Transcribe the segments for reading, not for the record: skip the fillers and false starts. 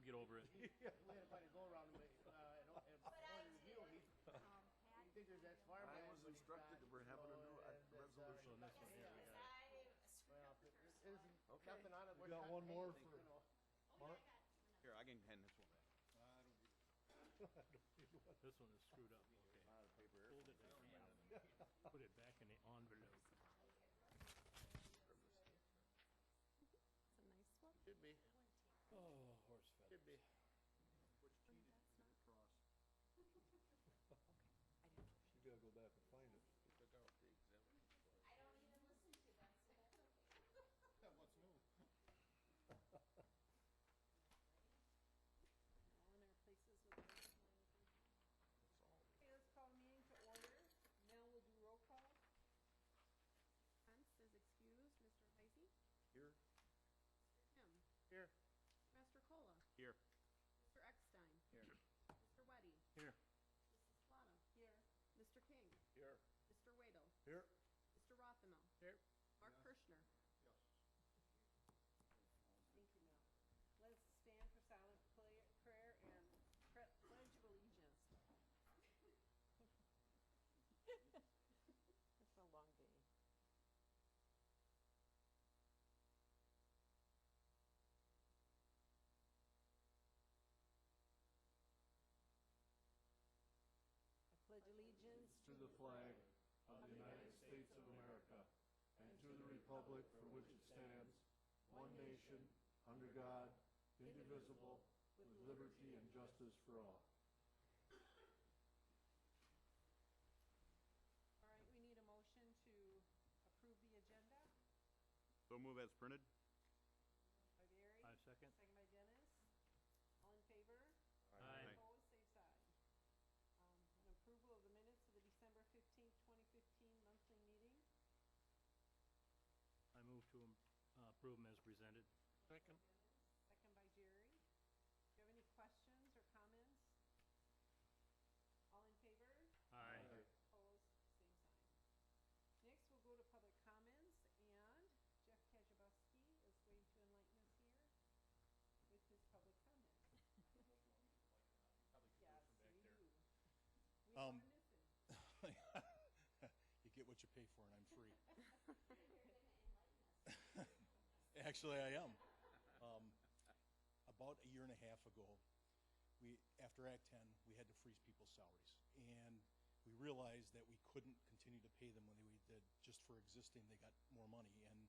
We'll get over it. We had to find a go around him, in order to review, he figures that's farmland. I was instructed that we're having a new resolution. So this one here, we got Well, there's Okay. nothing on it. We got one more for Mark. Here, I can hand this one back. this one is screwed up. Okay. Out of paper. Fold it down. Put it back in the envelope. It's a nice one. Should be, Oh, horse feathers. should be. Which key did you get across? I didn't. You gotta go back and find it. You took out the exemption. I don't even listen to them, so that's okay. What's new? All in our places with the That's all. Okay, let's call the meeting to order. Now we'll do roll call. Hunt is excused. Mr. Heisey? Here? Kim? Here. Master Cola? Here. Mr. Eckstein? Here. Mr. Weddy? Here. Mrs. Plata? Here. Mr. King? Here. Mr. Wadel? Here. Mr. Rothenau? Here. Mark Kirschner? Yes. Thank you, Mel. Let's stand for silent prayer and pledge of allegiance. It's a long day. I pledge allegiance To the flag of the United States of America and to the republic for which it stands, one nation, under God, indivisible, with liberty and justice for all. All right, we need a motion to approve the agenda. So move as printed. By Barry. I second. Second by Dennis. All in favor? Aye. Opposed, same side. An approval of the minutes of the December 15th, 2015 monthly meeting. I move to approve them as presented. Second. Second by Jerry. Do you have any questions or comments? All in favor? Aye. Opposed, same sign. Next, we'll go to public comments, and Jeff Kajabuski is going to enlighten us here with his public comments. Yes, we do. We don't wanna miss him. You get what you pay for, and I'm free. You're gonna enlighten us. Actually, I am. About a year and a half ago, after Act 10, we had to freeze people's salaries. And we realized that we couldn't continue to pay them when we did just for existing, they got more money. And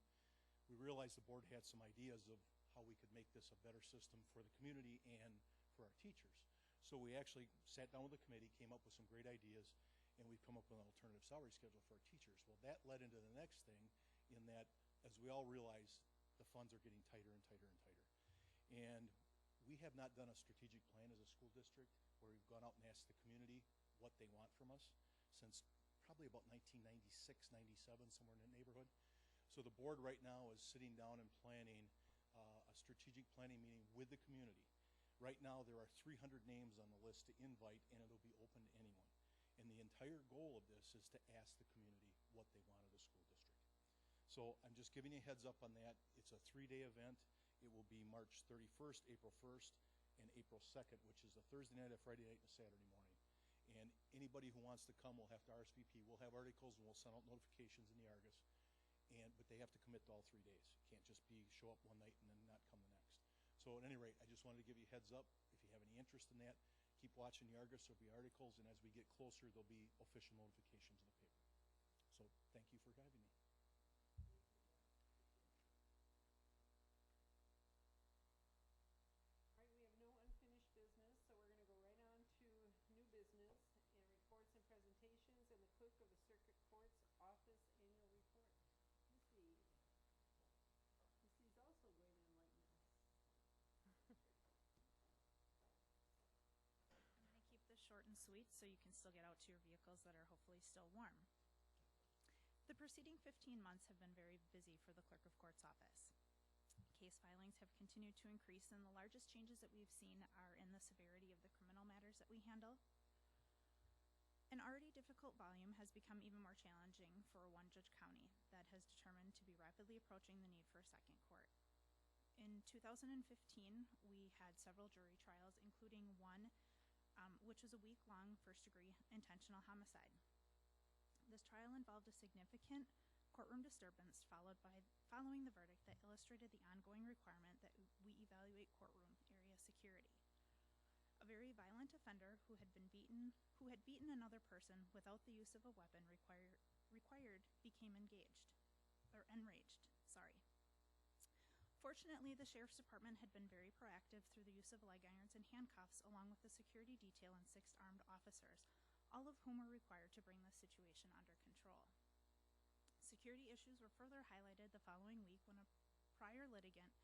we realized the board had some ideas of how we could make this a better system for the community and for our teachers. So we actually sat down with the committee, came up with some great ideas, and we've come up with an alternative salary schedule for our teachers. Well, that led into the next thing in that, as we all realize, the funds are getting tighter and tighter and tighter. And we have not done a strategic plan as a school district where we've gone out and asked the community what they want from us since probably about 1996, 97, somewhere in that neighborhood. So the board right now is sitting down and planning a strategic planning meeting with the community. Right now there are 300 names on the list to invite, and it'll be open to anyone. And the entire goal of this is to ask the community what they want of the school district. So I'm just giving you a heads up on that. It's a 3-day event. It will be March 31st, April 1st, and April 2nd, which is a Thursday night, a Friday night, and a Saturday morning. And anybody who wants to come will have to RSVP. We'll have articles and we'll send out notifications in the Argus. But they have to commit to all 3 days. It can't just be show up one night and then not come the next. So at any rate, I just wanted to give you a heads up. If you have any interest in that, keep watching the Argus. There'll be articles, and as we get closer, there'll be official notifications in the paper. So thank you for having me. All right, we have no unfinished business, so we're gonna go right on to new business and reports and presentations, and the clerk of the circuit court's office annual report. Missy. Missy's also going to enlighten us. I'm going to keep this short and sweet so you can still get out to your vehicles that are hopefully still warm. The preceding 15 months have been very busy for the Clerk of Court's office. Case filings have continued to increase, and the largest changes that we've seen are in the severity of the criminal matters that we handle. An already difficult volume has become even more challenging for a one-judge county that has determined to be rapidly approaching the need for a second court. In 2015, we had several jury trials, including one which was a week-long first-degree intentional homicide. This trial involved a significant courtroom disturbance following the verdict that illustrated the ongoing requirement that we evaluate courtroom area security. A very violent offender who had beaten another person without the use of a weapon required became enraged. Fortunately, the Sheriff's Department had been very proactive through the use of leg irons and handcuffs, along with the security detail and 6 armed officers, all of whom were required to bring the situation under control. Security issues were further highlighted the following week when a prior litigant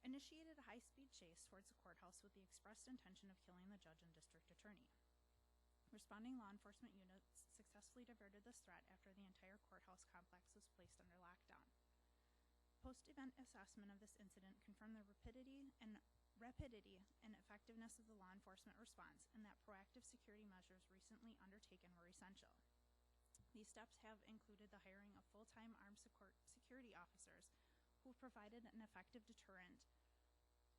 initiated a high-speed chase towards the courthouse with the expressed intention of killing the judge and district attorney. Responding law enforcement units successfully diverted this threat after the entire courthouse complex was placed under lockdown. Post-event assessment of this incident confirmed the rapidity and effectiveness of the law enforcement response, and that proactive security measures recently undertaken were essential. These steps have included the hiring of full-time armed security officers who have provided an effective deterrent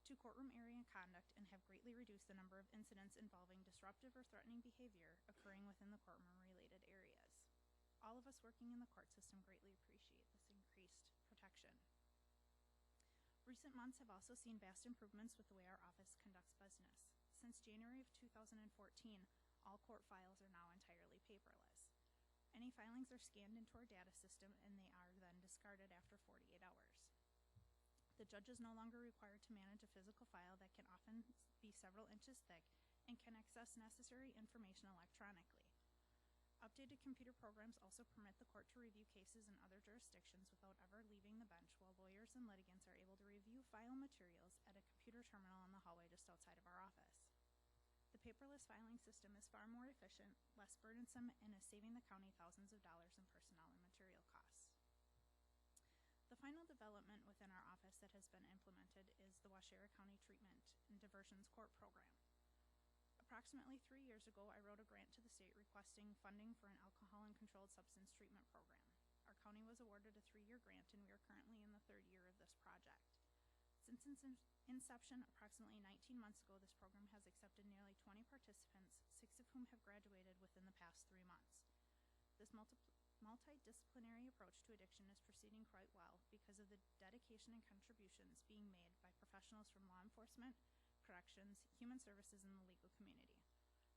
to courtroom area conduct and have greatly reduced the number of incidents involving disruptive or threatening behavior occurring within the courtroom-related areas. All of us working in the court system greatly appreciate this increased protection. Recent months have also seen vast improvements with the way our office conducts business. Since January of 2014, all court files are now entirely paperless. Any filings are scanned into our data system, and they are then discarded after 48 hours. The judge is no longer required to manage a physical file that can often be several inches thick and can access necessary information electronically. Updated computer programs also permit the court to review cases in other jurisdictions without ever leaving the bench, while lawyers and litigants are able to review file materials at a computer terminal in the hallway just outside of our office. The paperless filing system is far more efficient, less burdensome, and is saving the county thousands of dollars in personnel and material costs. The final development within our office that has been implemented is the Waushara County Treatment and Diversions Court Program. Approximately 3 years ago, I wrote a grant to the state requesting funding for an alcohol and controlled substance treatment program. Our county was awarded a 3-year grant, and we are currently in the 3rd year of this project. Since inception, approximately 19 months ago, this program has accepted nearly 20 participants, 6 of whom have graduated within the past 3 months. This multidisciplinary approach to addiction is proceeding quite well because of the dedication and contributions being made by professionals from law enforcement, corrections, human services, and the legal community.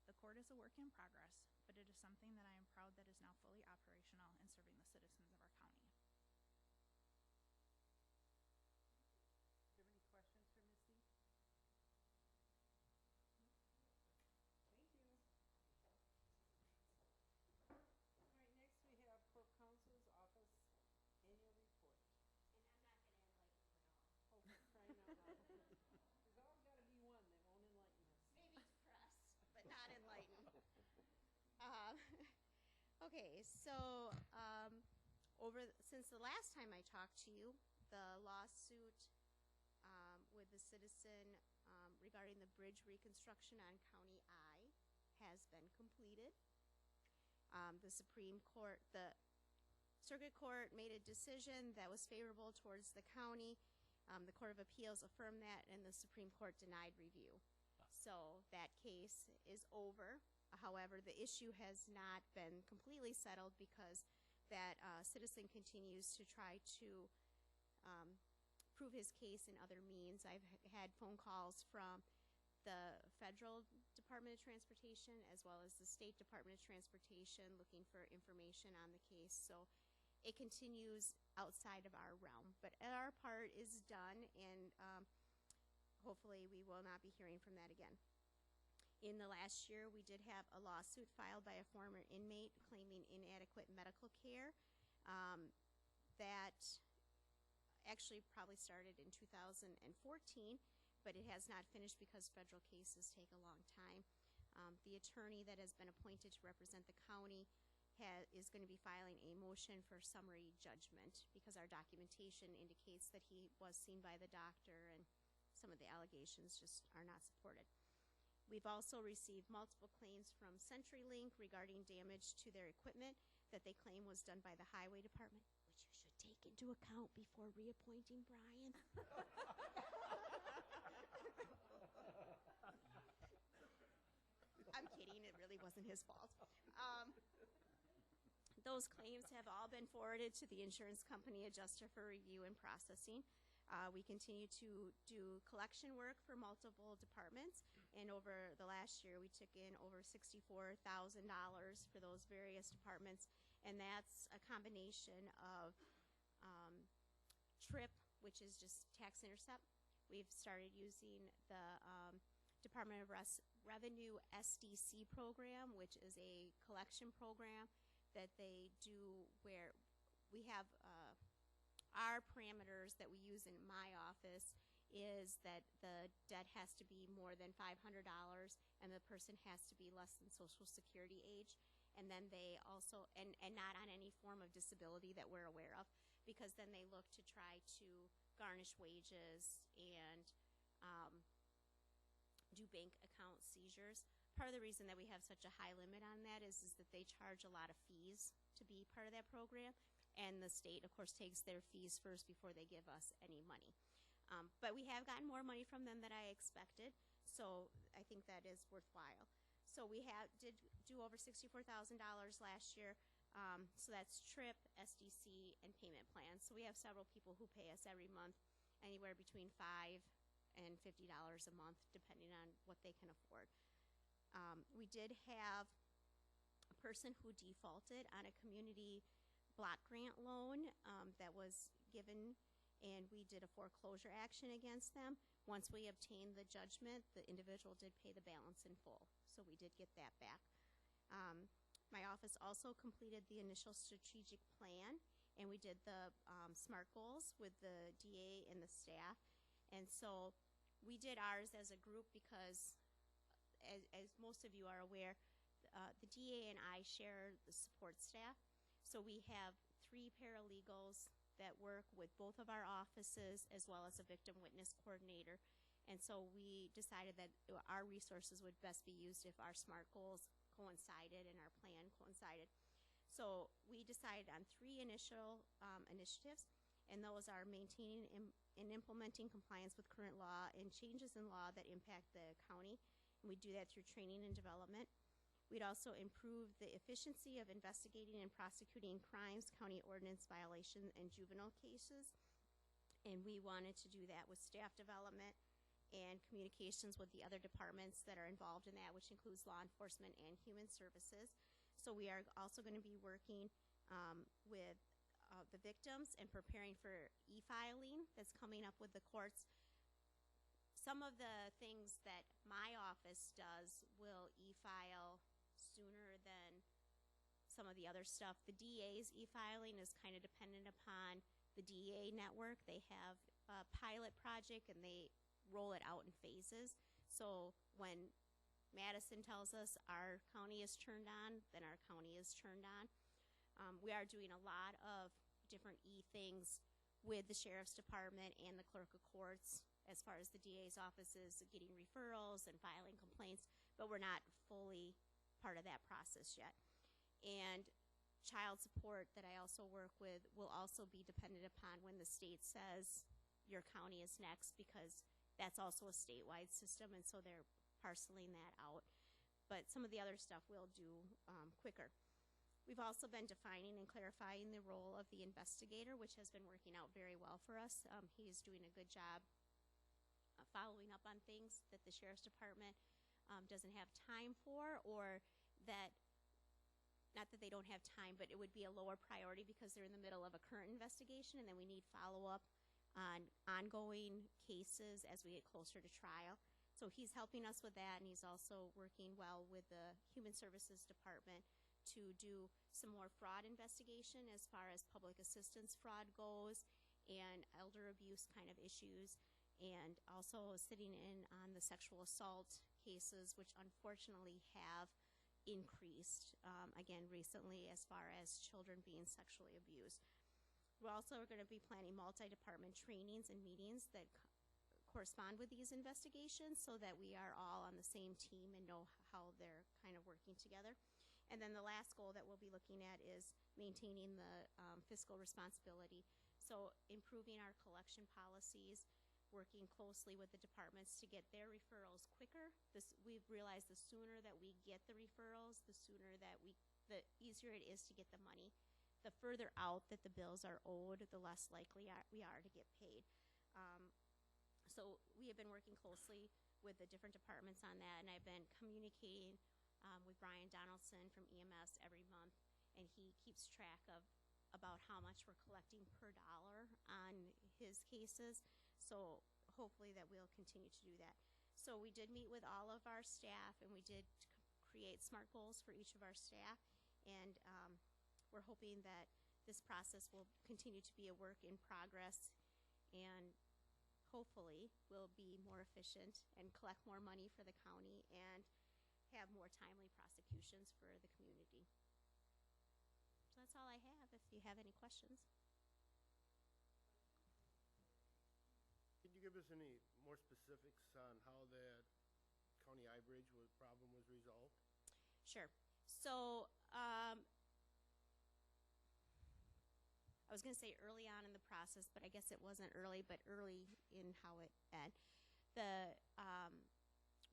The court is a work in progress, but it is something that I am proud that is now fully operational and serving the citizens of our county. Do you have any questions for Ms. Lee? Thank you. All right, next we have Court Counsel's Office Annual Report. And I'm not gonna enlighten you at all. Oh, for crying out loud. There's always gotta be one that won't enlighten us. Maybe to press, but not enlighten. Okay, so since the last time I talked to you, the lawsuit with the citizen regarding the bridge reconstruction on County I has been completed. The Circuit Court made a decision that was favorable towards the county. The Court of Appeals affirmed that, and the Supreme Court denied review. So that case is over. However, the issue has not been completely settled because that citizen continues to try to prove his case in other means. I've had phone calls from the Federal Department of Transportation as well as the State Department of Transportation looking for information on the case. So it continues outside of our realm. But our part is done, and hopefully we will not be hearing from that again. In the last year, we did have a lawsuit filed by a former inmate claiming inadequate medical care. That actually probably started in 2014, but it has not finished because federal cases take a long time. The attorney that has been appointed to represent the county is going to be filing a motion for summary judgment because our documentation indicates that he was seen by the doctor and some of the allegations just are not supported. We've also received multiple claims from CenturyLink regarding damage to their equipment that they claim was done by the Highway Department, which you should take into account before reappointing Brian. wasn't his fault. Those claims have all been forwarded to the insurance company adjuster for review and processing. We continue to do collection work for multiple departments, and over the last year, we took in over $64,000 for those various departments, and that's a combination of TRIP, which is just tax intercept. We've started using the Department of Revenue SDC program, which is a collection program that they do where we have our parameters that we use in my office is that the debt has to be more than $500 and the person has to be less than Social Security age. And then they also, and not on any form of disability that we're aware of, because then they look to try to garnish wages and do bank account seizures. Part of the reason that we have such a high limit on that is that they charge a lot of fees to be part of that program, and the state, of course, takes their fees first before they give us any money. But we have gotten more money from them than I expected, so I think that is worthwhile. So we did do over $64,000 last year. So that's TRIP, SDC, and payment plans. So we have several people who pay us every month, anywhere between $5 and $50 a month, depending on what they can afford. We did have a person who defaulted on a community block grant loan that was given, and we did a foreclosure action against them. Once we obtained the judgment, the individual did pay the balance in full, so we did get that back. My office also completed the initial strategic plan, and we did the SMART goals with the DA and the staff. And so we did ours as a group because, as most of you are aware, the DA and I share the support staff. So we have 3 paralegals that work with both of our offices, as well as a victim witness coordinator. And so we decided that our resources would best be used if our SMART goals coincided and our plan coincided. So we decided on 3 initial initiatives, and those are maintaining and implementing compliance with current law and changes in law that impact the county. And we do that through training and development. We'd also improve the efficiency of investigating and prosecuting crimes, county ordinance violation, and juvenile cases. And we wanted to do that with staff development and communications with the other departments that are involved in that, which includes law enforcement and human services. So we are also going to be working with the victims and preparing for e-filing that's coming up with the courts. Some of the things that my office does will e-file sooner than some of the other stuff. The DA's e-filing is kind of dependent upon the DA network. They have a pilot project and they roll it out in phases. So when Madison tells us our county is turned on, then our county is turned on. We are doing a lot of different e-things with the Sheriff's Department and the Clerk of Courts as far as the DA's office is getting referrals and filing complaints, but we're not fully part of that process yet. And child support that I also work with will also be dependent upon when the state says your county is next, because that's also a statewide system, and so they're parceling that out. But some of the other stuff we'll do quicker. We've also been defining and clarifying the role of the investigator, which has been working out very well for us. He's doing a good job following up on things that the Sheriff's Department doesn't have time for, or that, not that they don't have time, but it would be a lower priority because they're in the middle of a current investigation, and then we need follow-up on ongoing cases as we get closer to trial. So he's helping us with that, and he's also working well with the Human Services Department to do some more fraud investigation as far as public assistance fraud goes and elder abuse kind of issues, and also sitting in on the sexual assault cases, which unfortunately have increased, again, recently as far as children being sexually abused. We're also going to be planning multi-department trainings and meetings that correspond with these investigations so that we are all on the same team and know how they're kind of working together. And then the last goal that we'll be looking at is maintaining the fiscal responsibility. So improving our collection policies. working closely with the departments to get their referrals quicker. We've realized the sooner that we get the referrals, the easier it is to get the money. The further out that the bills are owed, the less likely we are to get paid. So we have been working closely with the different departments on that, and I've been communicating with Brian Donaldson from EMS every month, and he keeps track of about how much we're collecting per dollar on his cases. So hopefully that we'll continue to do that. So we did meet with all of our staff, and we did create SMART goals for each of our staff, and we're hoping that this process will continue to be a work in progress, and hopefully we'll be more efficient and collect more money for the county and have more timely prosecutions for the community. So that's all I have, if you have any questions. Can you give us any more specifics on how that County I-Bridge problem was resolved? Sure. So I was going to say early on in the process, but I guess it wasn't early, but early in how it ended.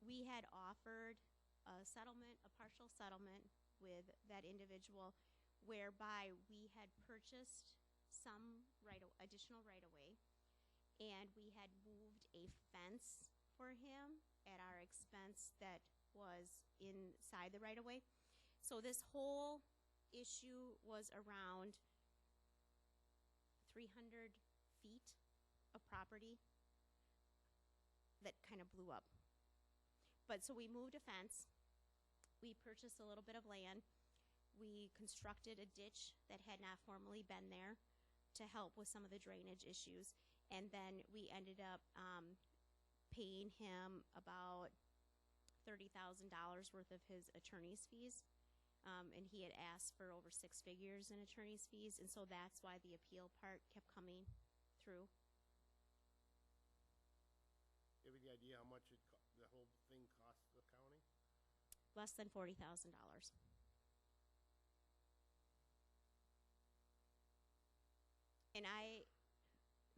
We had offered a settlement, a partial settlement with that individual, whereby we had purchased some additional right-of-way, and we had moved a fence for him at our expense that was inside the right-of-way. So this whole issue was around 300 feet of property that kind of blew up. But so we moved a fence, we purchased a little bit of land, we constructed a ditch that had not formerly been there to help with some of the drainage issues, and then we ended up paying him about $30,000 worth of his attorney's fees. And he had asked for over 6 figures in attorney's fees, and so that's why the appeal part kept coming through. Do you have any idea how much the whole thing cost the county? Less than $40,000. And I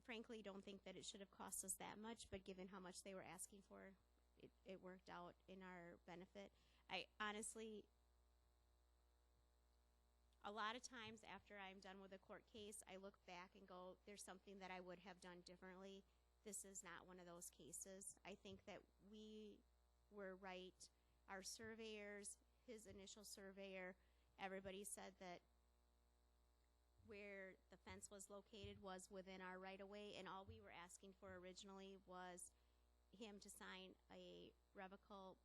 frankly don't think that it should have cost us that much, but given how much they were asking for, it worked out in our benefit. I honestly, a lot of times after I'm done with a court case, I look back and go, there's something that I would have done differently. This is not one of those cases. I think that we were right. Our surveyors, his initial surveyor, everybody said that where the fence was located was within our right-of-way, and all we were asking for originally was him to sign a revocable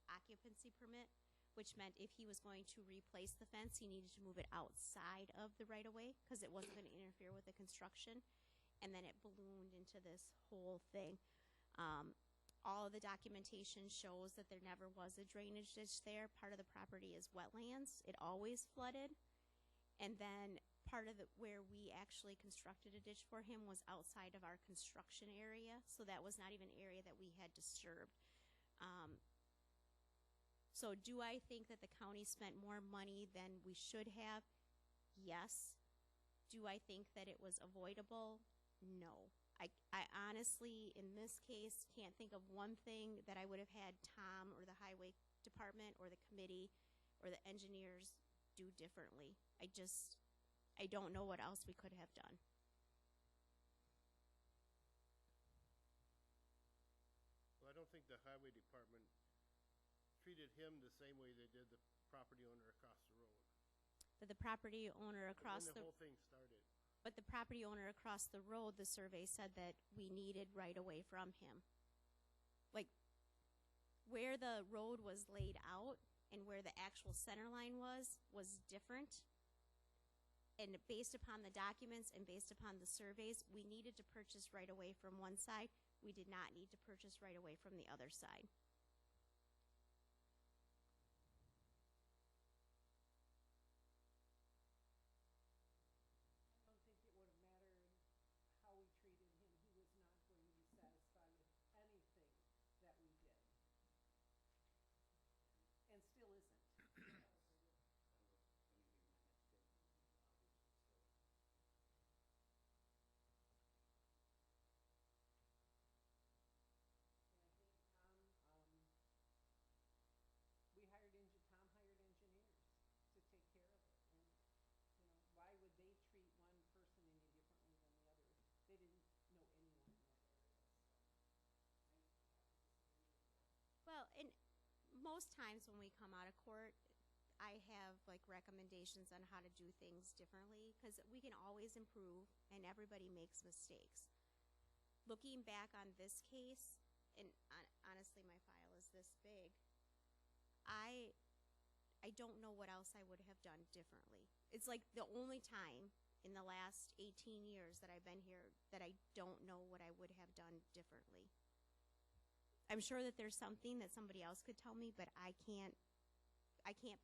occupancy permit, which meant if he was going to replace the fence, he needed to move it outside of the right-of-way because it wasn't going to interfere with the construction. And then it ballooned into this whole thing. All of the documentation shows that there never was a drainage ditch there. Part of the property is wetlands. It always flooded. And then part of where we actually constructed a ditch for him was outside of our construction area. So that was not even an area that we had disturbed. So do I think that the county spent more money than we should have? Yes. Do I think that it was avoidable? No. I honestly, in this case, can't think of one thing that I would have had Tom or the highway department or the committee or the engineers do differently. I don't know what else we could have done. Well, I don't think the highway department treated him the same way they did the property owner across the road. But the property owner across when the whole thing started. But the property owner across the road, the survey said that we needed right away from him. Like, where the road was laid out and where the actual center line was different. And based upon the documents and based upon the surveys, we needed to purchase right away from one side. We did not need to purchase right away from the other side. I don't think it would have mattered how we treated him. He was not going to be satisfied with anything that we did. And still isn't. most times when we come out of court, I have like recommendations on how to do things differently, because we can always improve and everybody makes mistakes. Looking back on this case, and honestly my file is this big, I don't know what else I would have done differently. It's like the only time in the last 18 years that I've been here that I don't know what I would have done differently. I'm sure that there's something that somebody else could tell me, but I can't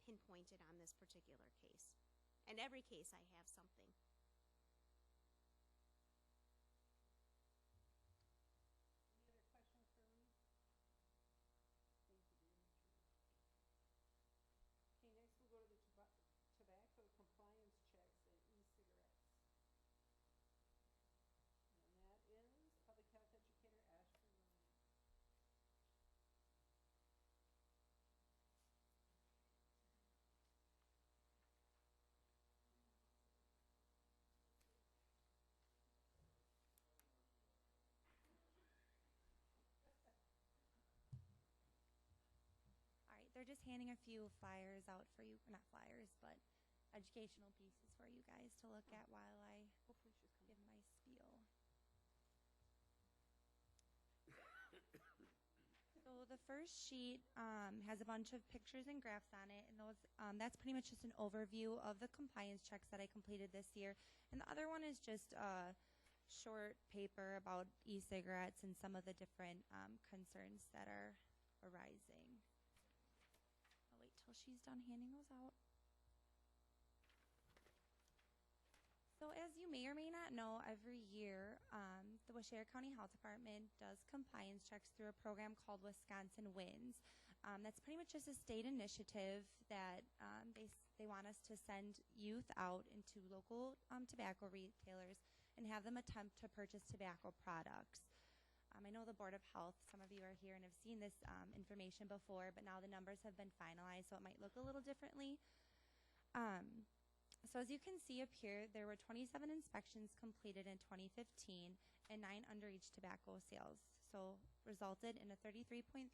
pinpoint it on this particular case. And every case I have something. Any other questions for me? Thank you very much. Okay, next we'll go to the tobacco compliance checks and e-cigarettes. And that is Public Health Educator Ashley Ryan. All right, they're just handing a few flyers out for you, not flyers, but educational pieces for you guys to look at while I Hopefully she's coming. give my spiel. So the first sheet has a bunch of pictures and graphs on it, and that's pretty much just an overview of the compliance checks that I completed this year. And the other one is just a short paper about e-cigarettes and some of the different concerns that are arising. I'll wait till she's done handing those out. So as you may or may not know, every year the Waushara County Health Department does compliance checks through a program called Wisconsin Wins. That's pretty much just a state initiative that they want us to send youth out into local tobacco retailers and have them attempt to purchase tobacco products. I know the Board of Health, some of you are here and have seen this information before, but now the numbers have been finalized, so it might look a little differently. So as you can see up here, there were 27 inspections completed in 2015 and 9 underage tobacco sales, so resulted in a 33.3%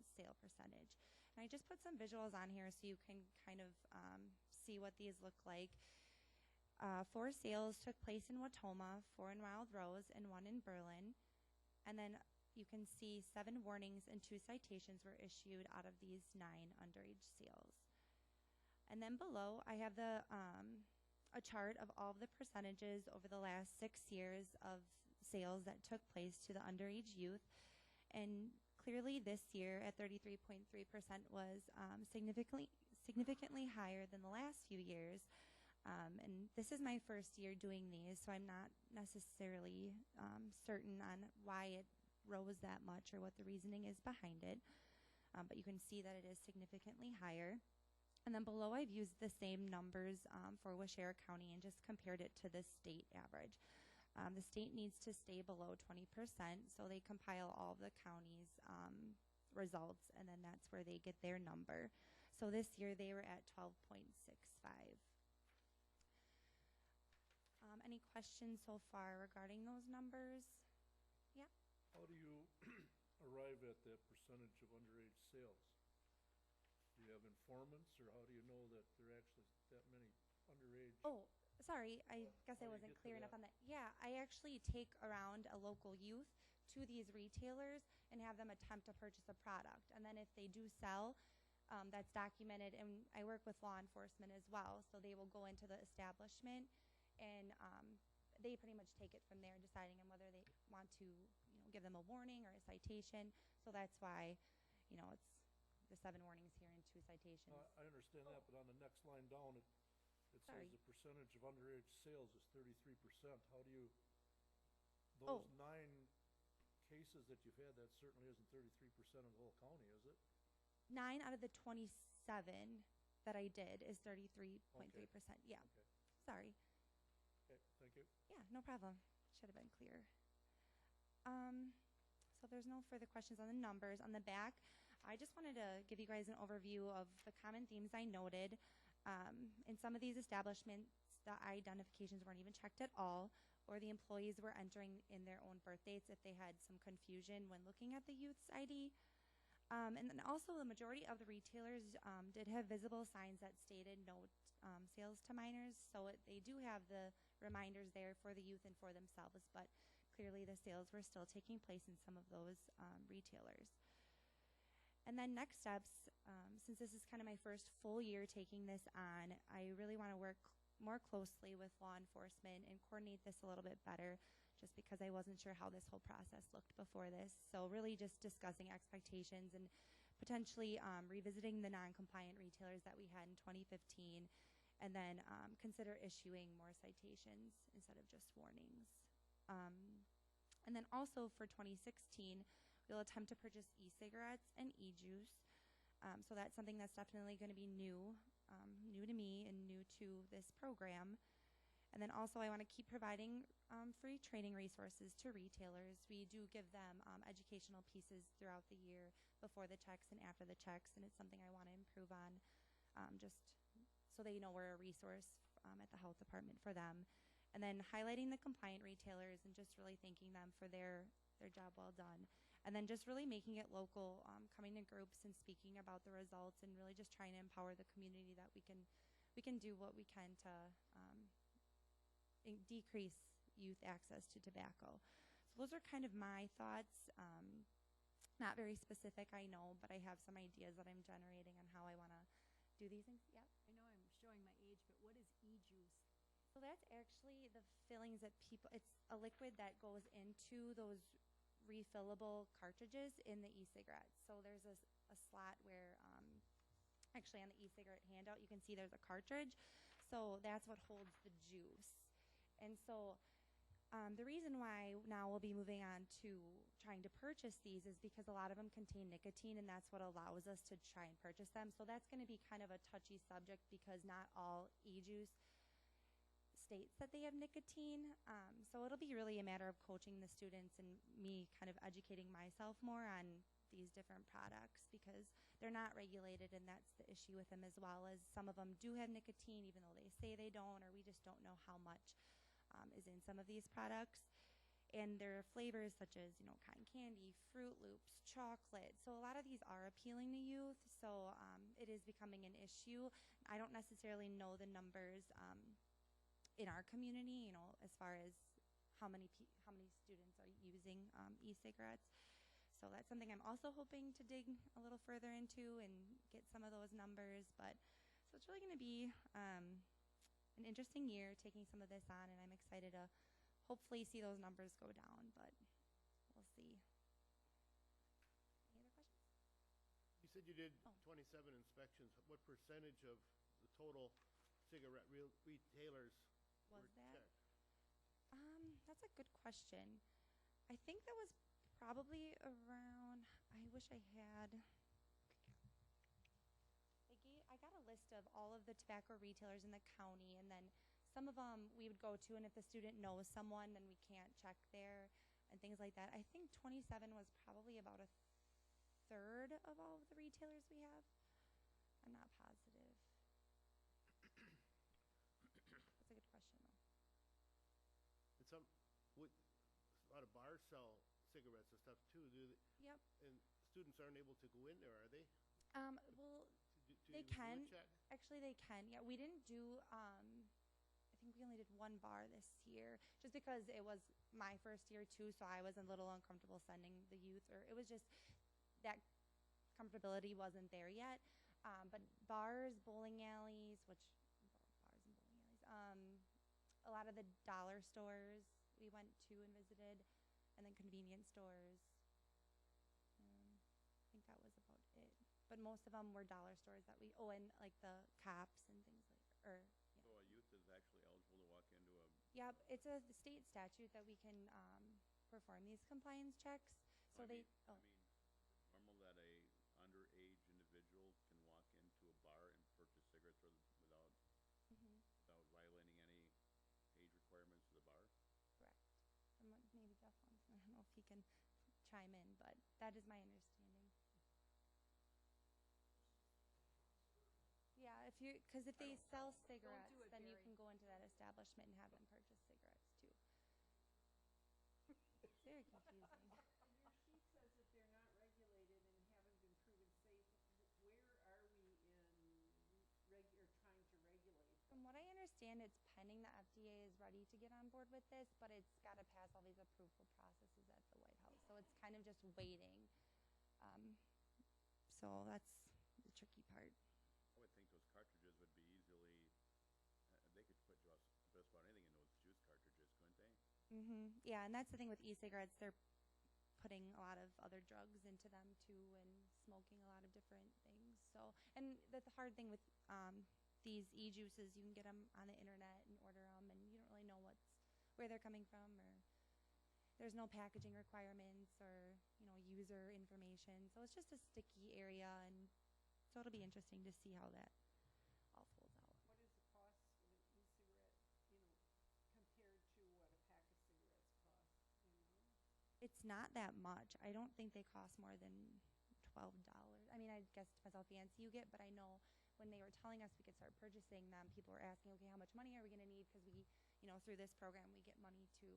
sale percentage. And I just put some visuals on here so you can kind of see what these look like. 4 sales took place in Wautoma, 4 in Wild Rose, and 1 in Berlin. And then you can see 7 warnings and 2 citations were issued out of these 9 underage sales. And then below, I have a chart of all of the percentages over the last 6 years of sales that took place to the underage youth. And clearly this year at 33.3% was significantly higher than the last few years. And this is my first year doing these, so I'm not necessarily certain on why it rose that much or what the reasoning is behind it. But you can see that it is significantly higher. And then below, I've used the same numbers for Waushara County and just compared it to the state average. The state needs to stay below 20%, so they compile all of the county's results, and then that's where they get their number. So this year, they were at 12.65. Any questions so far regarding those numbers? Yeah? How do you arrive at that percentage of underage sales? Do you have informants, or how do you know that there are actually that many underage? Oh, sorry, I guess I How do you wasn't get to clear enough that? on that. Yeah, I actually take around a local youth to these retailers and have them attempt to purchase a product. And then if they do sell, that's documented, and I work with law enforcement as well, so they will go into the establishment and they pretty much take it from there, deciding on whether they want to, give them a warning or a citation. So that's why, it's the 7 warnings here and 2 citations. I understand that, but on the next line down, it Sorry. says the percentage of underage sales is 33%. How do you, Oh. those 9 cases that you've had, that certainly isn't 33% of the whole county, is it? 9 out of the 27 that I did is 33.3%. Yeah, Okay, sorry. okay, thank you. Yeah, no problem. Should have been clear. So there's no further questions on the numbers. On the back, I just wanted to give you guys an overview of the common themes I noted. In some of these establishments, the identifications weren't even checked at all, or the employees were entering in their own birth dates if they had some confusion when looking at the youth's ID. And then also the majority of the retailers did have visible signs that stated no sales to minors. So they do have the reminders there for the youth and for themselves, but clearly the sales were still taking place in some of those retailers. And then next steps, since this is kind of my first full year taking this on, I really want to work more closely with law enforcement and coordinate this a little bit better, just because I wasn't sure how this whole process looked before this. So really just discussing expectations and potentially revisiting the non-compliant retailers that we had in 2015, and then consider issuing more citations instead of just warnings. And then also for 2016, we'll attempt to purchase e-cigarettes and e-juice. So that's something that's definitely going to be new to me and new to this program. And then also I want to keep providing free training resources to retailers. We do give them educational pieces throughout the year before the checks and after the checks, and it's something I want to improve on, just so they know we're a resource at the health department for them. And then highlighting the compliant retailers and just really thanking them for their job well done. And then just really making it local, coming to groups and speaking about the results, and really just trying to empower the community that we can do what we can to decrease youth access to tobacco. So those are kind of my thoughts. Not very specific, I know, but I have some ideas that I'm generating on how I want to do these things. Yep. I know I'm showing my age, but what is e-juice? So that's actually the fillings that people, it's a liquid that goes into those refillable cartridges in the e-cigarettes. So there's a slot where, actually on the e-cigarette handout, you can see there's a cartridge. So that's what holds the juice. And so the reason why now we'll be moving on to trying to purchase these is because a lot of them contain nicotine, and that's what allows us to try and purchase them. So that's going to be kind of a touchy subject because not all e-juice states that they have nicotine. So it'll be really a matter of coaching the students and me kind of educating myself more on these different products, because they're not regulated, and that's the issue with them, as well as some of them do have nicotine even though they say they don't, or we just don't know how much is in some of these products. And there are flavors such as, cotton candy, Fruit Loops, chocolate. So a lot of these are appealing to youth, so it is becoming an issue. I don't necessarily know the numbers in our community, as far as how many students are using e-cigarettes. So that's something I'm also hoping to dig a little further into and get some of those numbers. But so it's really going to be an interesting year taking some of this on, and I'm excited to hopefully see those numbers go down, but we'll see. Any other questions? You said you did 27 inspections. What percentage of the total cigarette retailers Was were that? checked? That's a good question. I think that was probably around, I wish I had, I got a list of all of the tobacco retailers in the county, and then some of them we would go to, and if the student knows someone, then we can't check there and things like that. I think 27 was probably about a third of all of the retailers we have. I'm not positive. That's a good question, though. And a lot of bars sell cigarettes and stuff too, do they? Yep. And students aren't able to go in there, are they? Well, Do they you do a can. check? Actually, they can. Yeah, we didn't do, I think we only did one bar this year, just because it was my first year too, so I was a little uncomfortable sending the youth, or it was just that comfortability wasn't there yet. But bars, bowling alleys, a lot of the dollar stores we went to and visited, and then convenience stores. I think that was about it. But most of them were dollar stores that we, and like the cops and things like, So a youth is actually eligible to walk into a, Yep, it's a state statute that we can perform these compliance checks. So I they, mean, normal that a underage individual can walk into a bar and purchase cigarettes without mhm, without violating any age requirements of the bar? correct. Maybe Jeff wants, I don't know if he can chime in, but that is my understanding. Yeah, because if they sell cigarettes, do it, then you Barry. can go into that establishment and have them purchase cigarettes too. It's very confusing. Your sheet says that they're not regulated and haven't been and it's pending the FDA is ready to get on board with this, but it's got to pass all these approval processes at the White House. So it's kind of just waiting. So that's the tricky part. I would think those cartridges would be easily, they could put just about anything in those juice cartridges, couldn't they? Yeah, and that's the thing with e-cigarettes. They're putting a lot of other drugs into them too, and smoking a lot of different things. So, and the hard thing with these e-juices, you can get them on the internet and order them, and you don't really know where they're coming from, or there's no packaging requirements or user information. So it's just a sticky area, and so it'll be interesting to see how that all folds out. What is the cost of an e-cigarette, compared to what a pack of cigarettes costs, It's not that much. I don't think they cost more than $12. I mean, I guess it depends how fancy you get, but I know when they were telling us we could start purchasing them, people were asking, okay, how much money are we going to need? Because we, through this program, we get money to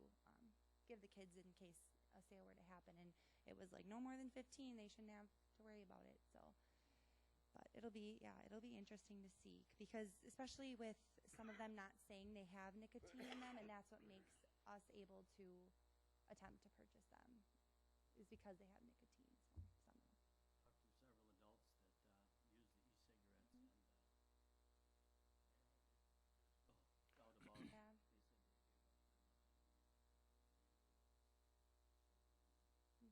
give the kids in case a sale were to happen. And it was like no more than 15. They shouldn't have to worry about it. So, but it'll be interesting to see, because especially with some of them not saying they have nicotine in them, and that's what makes us able to attempt to purchase them, is because they have nicotine. So some of them. Talked to several adults that use the e-cigarettes, and doubt about it.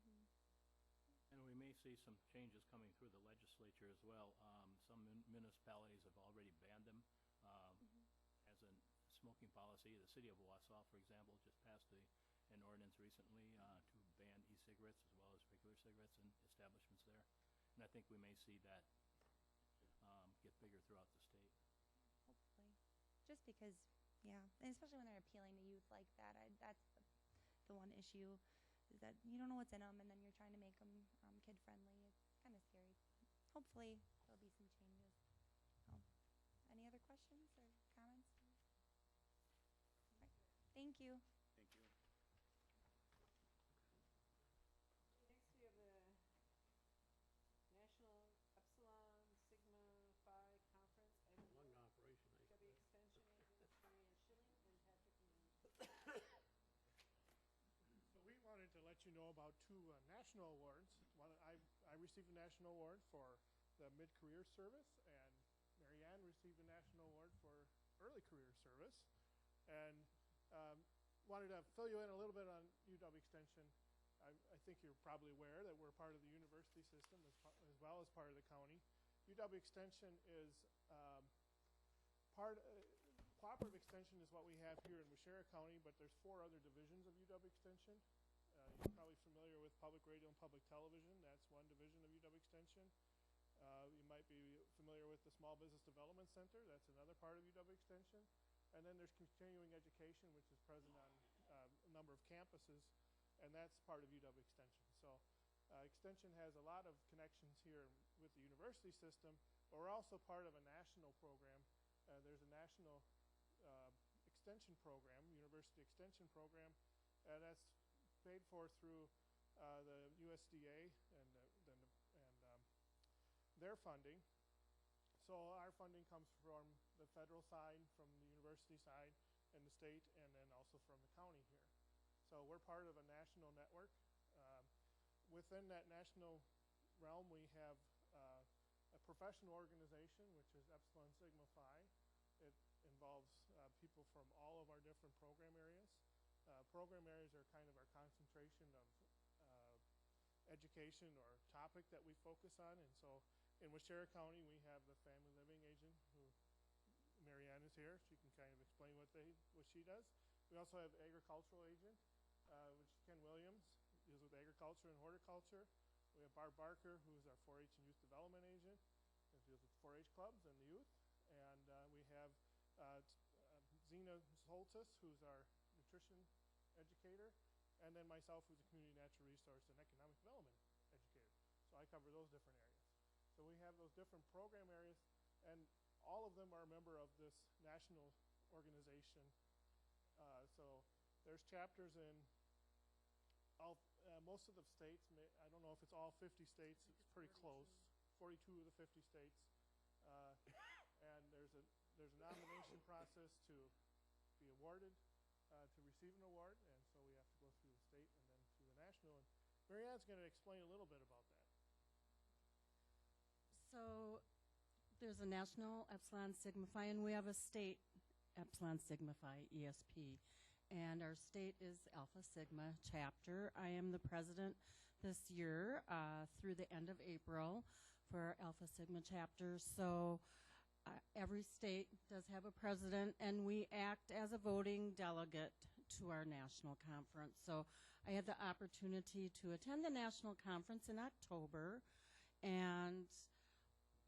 Yeah. And we may see some changes coming through the legislature as well. Some municipalities have already banned them as a smoking policy. The city of Wausau, for example, just passed an ordinance recently to ban e-cigarettes as well as regular cigarettes in establishments there. And I think we may see that get bigger throughout the state. Hopefully. Just because, yeah, and especially when they're appealing to youth like that, that's the one issue, is that you don't know what's in them, and then you're trying to make them kid-friendly. It's kind of scary. Hopefully, there'll be some changes. Any other questions or comments? Right. Thank you. Thank you. Next, we have the National Epsilon Sigma Phi Conference. Long operation, W Extension Agents Marianne Schilling and Patrick Moon. So we wanted to let you know about two national awards. I received a national award for the mid-career service, and Marianne received a national award for early career service. And wanted to fill you in a little bit on UW Extension. I think you're probably aware that we're part of the university system as well as part of the county. UW Extension is cooperative extension is what we have here in Waushara County, but there's 4 other divisions of UW Extension. You're probably familiar with public radio and public television. That's one division of UW Extension. You might be familiar with the Small Business Development Center. That's another part of UW Extension. And then there's continuing education, which is present on a number of campuses, and that's part of UW Extension. So Extension has a lot of connections here with the university system, but we're also part of a national program. There's a national extension program, university extension program, that's paid for through the USDA and their funding. So our funding comes from the federal side, from the university side, and the state, and then also from the county here. So we're part of a national network. Within that national realm, we have a professional organization, which is Epsilon Sigma Phi. It involves people from all of our different program areas. Program areas are kind of our concentration of education or topic that we focus on. And so in Waushara County, we have the family living agent, who Marianne is here. She can kind of explain what she does. We also have agricultural agent, which is Ken Williams, deals with agriculture and horticulture. We have Barb Barker, who is our 4-H and youth development agent, and deals with 4-H clubs and the youth. And we have Zena Zoltis, who's our nutrition educator, and then myself, who's a community natural resource and economic development educator. So I cover those different areas. So we have those different program areas, and all of them are a member of this national organization. So there's chapters in most of the states. I don't know if it's all 50 states. It's pretty close. 42 of the 50 states. And there's there's a nomination process to be awarded, to receive an award, and so we have to go through the state and then through the national. And Mary Ann's going to explain a little bit about that. So there's a national Epsilon Sigma Phi, and we have a state Epsilon Sigma Phi, ESP. And our state is Alpha Sigma chapter. I am the president this year through the end of April for our Alpha Sigma chapter. So every state does have a president, and we act as a voting delegate to our national conference. So I had the opportunity to attend the national conference in October, and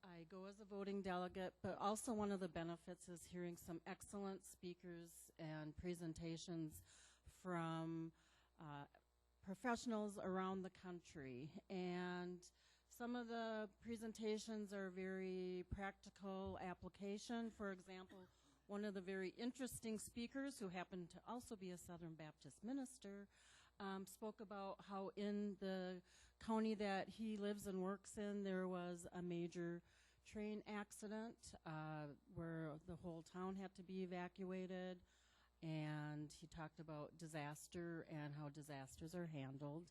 I go as a voting delegate, but also one of the benefits is hearing some excellent speakers and presentations from professionals around the country. And some of the presentations are very practical application. For example, one of the very interesting speakers, who happened to also be a Southern Baptist minister, spoke about how in the county that he lives and works in, there was a major train accident where the whole town had to be evacuated. And he talked about disaster and how disasters are handled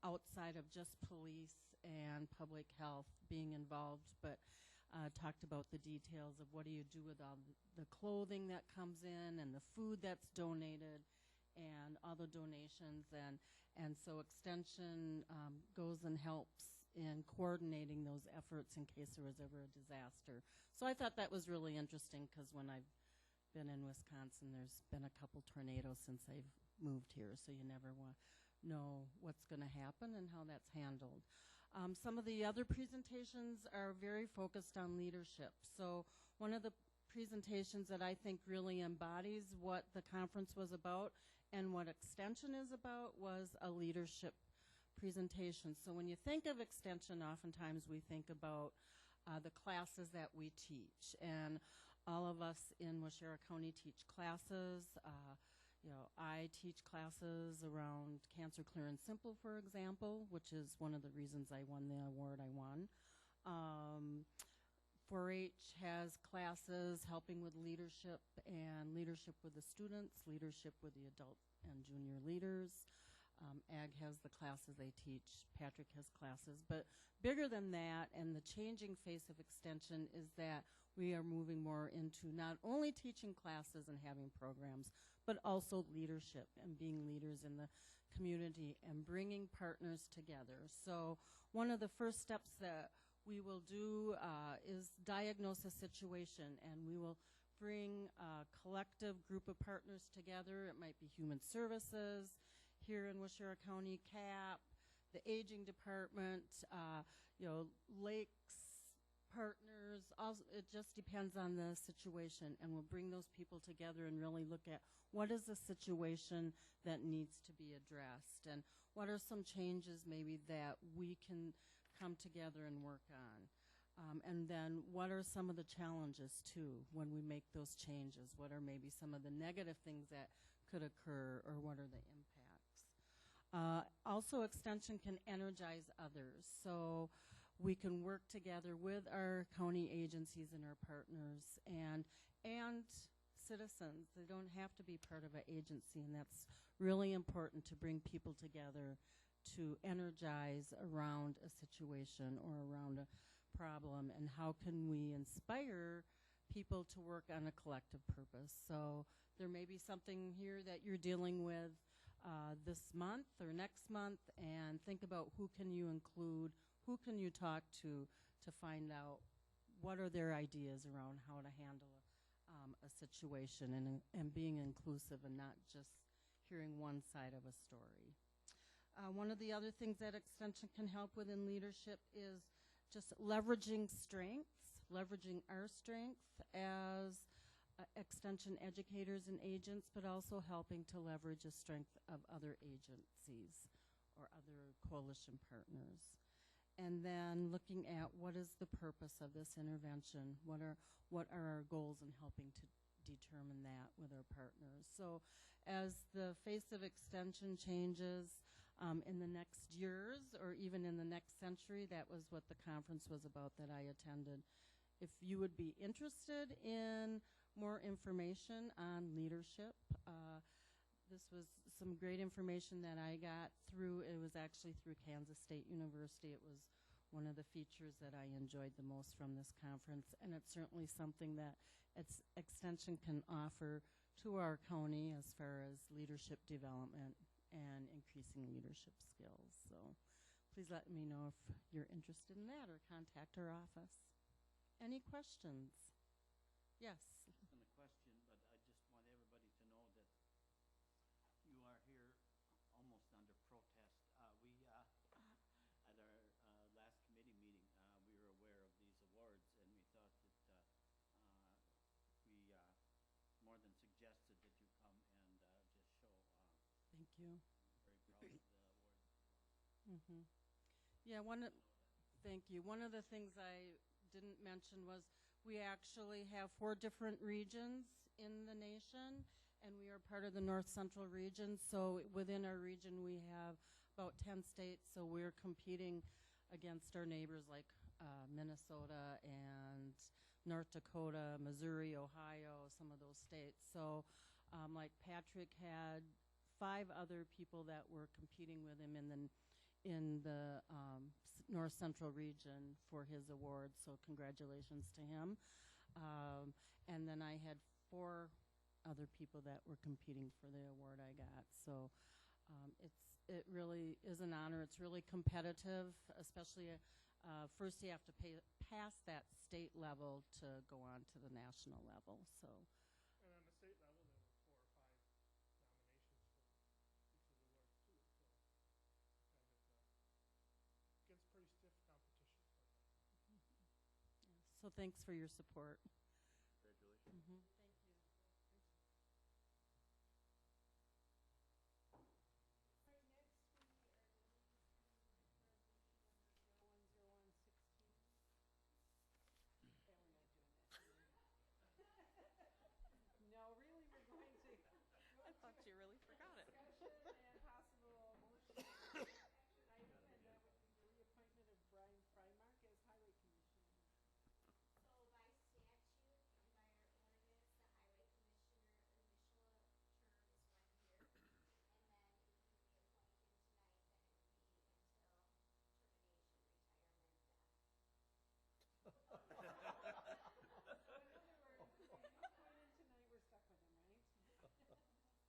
outside of just police and public health being involved, but talked about the details of what do you do with all the clothing that comes in and the food that's donated and all the donations. And so Extension goes and helps in coordinating those efforts in case there was ever a disaster. So I thought that was really interesting, because when I've been in Wisconsin, there's been a couple tornadoes since I've moved here, so you never know what's going to happen and how that's handled. Some of the other presentations are very focused on leadership. So one of the presentations that I think really embodies what the conference was about and what Extension is about was a leadership presentation. So when you think of Extension, oftentimes we think about the classes that we teach. And all of us in Waushara County teach classes. I teach classes around Cancer Clear and Simple, for example, which is one of the reasons I won the award I won. 4-H has classes helping with leadership and leadership with the students, leadership with the adult and junior leaders. Ag has the classes they teach. Patrick has classes. But bigger than that, and the changing face of Extension, is that we are moving more into not only teaching classes and having programs, but also leadership and being leaders in the community and bringing partners together. So one of the first steps that we will do is diagnose a situation, and we will bring a collective group of partners together. It might be Human Services here in Waushara County, CAP, the Aging Department, Lakes partners. It just depends on the situation, and we'll bring those people together and really look at what is the situation that needs to be addressed, and what are some changes maybe that we can come together and work on. And then what are some of the challenges, too, when we make those changes? What are maybe some of the negative things that could occur, or what are the impacts? Also, Extension can energize others. So we can work together with our county agencies and our partners and citizens. They don't have to be part of an agency, and that's really important, to bring people together to energize around a situation or around a problem, and how can we inspire people to work on a collective purpose. So there may be something here that you're dealing with this month or next month, and think about who can you include, who can you talk to find out what are their ideas around how to handle a situation, and being inclusive and not just hearing one side of a story. One of the other things that Extension can help with in leadership is just leveraging strengths, leveraging our strength as Extension educators and agents, but also helping to leverage the strength of other agencies or other coalition partners. And then looking at what is the purpose of this intervention, what are our goals, in helping to determine that with our partners. So as the face of Extension changes in the next years, or even in the next century, that was what the conference was about that I attended if you would be interested in more information on leadership, this was some great information that I got through. It was actually through Kansas State University. It was one of the features that I enjoyed the most from this conference, and it's certainly something that Extension can offer to our county as far as leadership development and increasing leadership skills. So please let me know if you're interested in that or contact our office. Any questions? Yes. Isn't a question, but I just want everybody to know that you are here almost under protest. At our last committee meeting, we were aware of these awards, and we thought that we more than suggested that you come and just show. Thank you. Very proud of the awards. Mm-hmm. Yeah, thank you. One of the things I didn't mention was we actually have 4 different regions in the nation, and we are part of the North Central region. So within our region, we have about 10 states. So we're competing against our neighbors like Minnesota and North Dakota, Missouri, Ohio, some of those states. So like Patrick had 5 other people that were competing with him in the North Central region for his award, so congratulations to him. And then I had 4 other people that were competing for the award I got. So it really is an honor. It's really competitive, especially first you have to pass that state level to go on to the national level. So. And on the state level, there were 4 or 5 nominations for each of the awards too. So kind of against pretty stiff competition for that. Yeah. So thanks for your support. Congratulations. Mm-hmm. No, really, we're going to. I thought you really forgot it. Discussion and possible motion action item, and that would be the reappointment of Brian Frymark as Highway Commissioner. So by statute and by our ordinance, the highway commissioner initial term is 1 year, and then if you reappoint him tonight, then it would be until termination, retirement, death.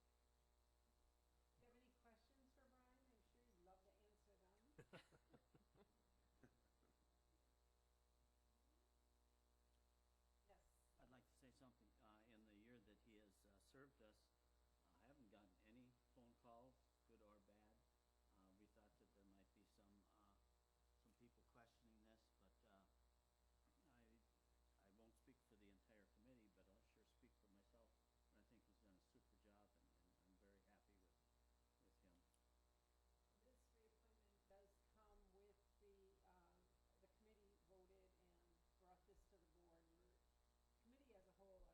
So in other words, if you appoint him tonight, we're stuck with him, right? Do you have any questions for Brian? I'm sure he'd love to answer them. Yes. I'd like to say something. In the year that he has served us, I haven't gotten any phone calls, good or bad. We thought that there might be some people questioning this, but I won't speak for the entire committee, but I'll sure speak for myself. And I think he's done a super job, and I'm very happy with him. This reappointment does come with the committee voted and brought this to the board. Committee as a whole, I'm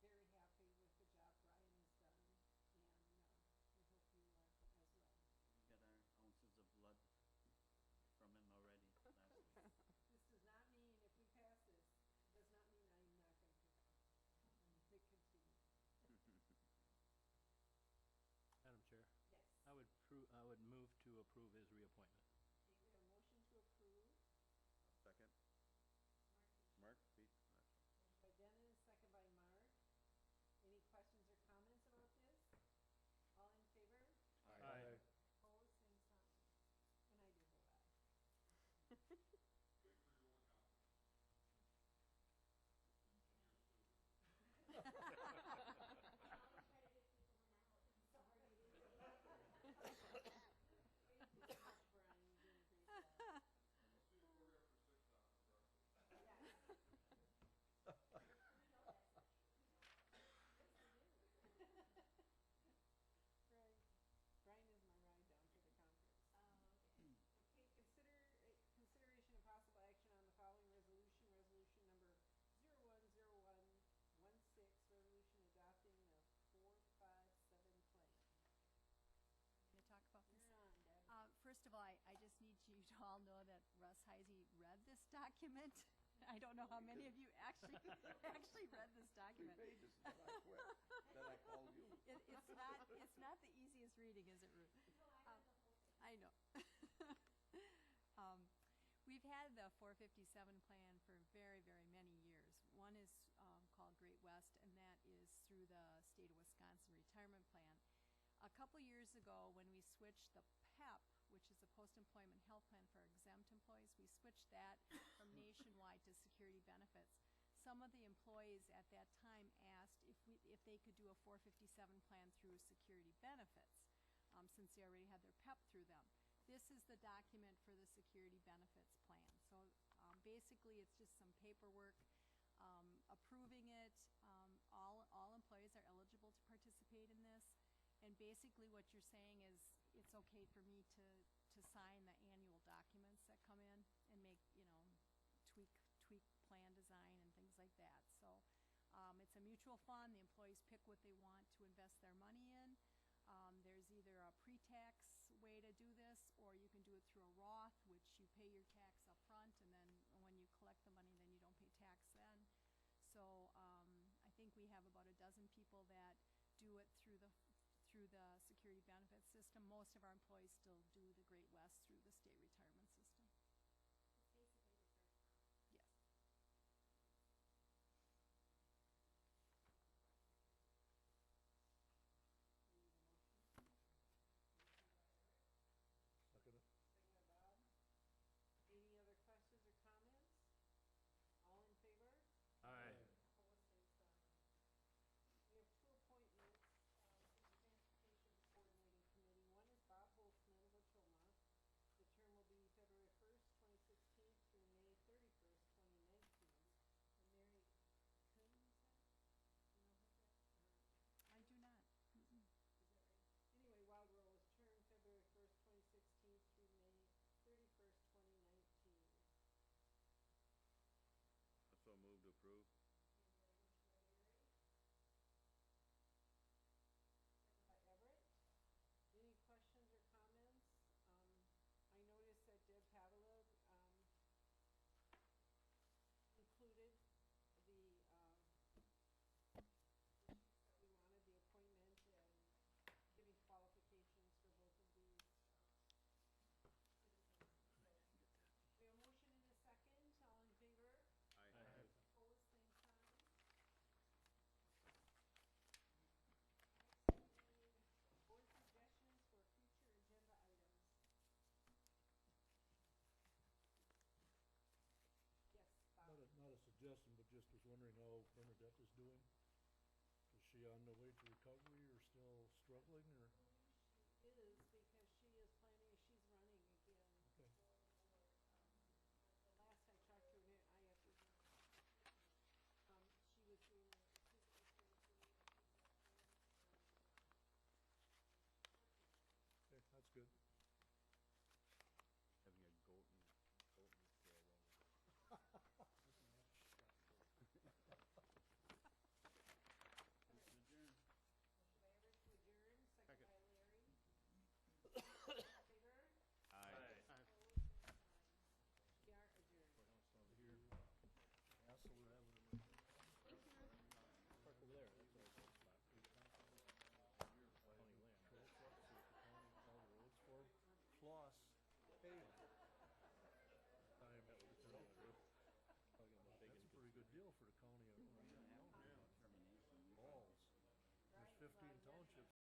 very happy with the job Brian has done, and I hope you are as well. We got our ounces of blood from him already last week. This does not mean, if we pass this, it does not mean I'm not going to pick up. It continues. Madam Chair, Yes. I would move to approve his reappointment. Okay, we have a motion to approve. Second. Mark, Pete? Motion by Dennis, second by Mark. Any questions or comments about this? All in favor? Aye. Opposed, same sign. And I do vote aye. Brian is my ride down to the conference. Okay, consideration of possible action on the following resolution, resolution number 010116, resolution adopting the 457 plan. Going to talk about this? You're on, Deb. First of all, I just need you to all know that Russ Heisey read this document I don't know how many of you actually read this document. 3 pages, and then I quit. Then I called you. It's not the easiest reading, is it, Ruth? I know. We've had the 457 plan for very, very many years. One is called Great West, and that is through the state of Wisconsin retirement plan. A couple years ago, when we switched the PEP, which is a post-employment health plan for exempt employees, we switched that from nationwide to security benefits. Some of the employees at that time asked if they could do a 457 plan through security benefits, since they already had their PEP through them. This is the document for the security benefits plan. So basically, it's just some paperwork approving it. All employees are eligible to participate in this. And basically what you're saying is it's okay for me to sign the annual documents that come in and make, tweak plan design and things like that. So it's a mutual fund. The employees pick what they want to invest their money in. There's either a pre-tax way to do this, or you can do it through a Roth, which you pay your tax up front, and then when you collect the money, then you don't pay tax then. So I think we have about a dozen people that do it through the security benefits system. Most of our employees still do the Great West through the state retirement system. Yes. Second it. Second by Bob. Any other questions or comments? All in favor? Aye. Opposed, same sign. We have 2 appointments to the Transportation Coordinating Committee. One is Bob Holtzman of Otoma. The term will be February 1st, 2016 through May 31st, 2019. And Mary Kuhn, is that? Do you know who that? I do not. Is that right? Anyway, Wildrow is term February 1st, 2016 through May 31st, 2019. Also move to approve. Second by Everett. Any questions or comments? I noticed that Deb Pavlov included the issues that we wanted, the appointment and giving qualifications for both of these citizens. So we have a motion and a second. All in favor? Aye. Opposed, same sign. Board suggestions for future agenda items. Yes, Bob. Not a suggestion, but just was wondering how Bernadette is doing. Is she on the way to recovery or still struggling, or?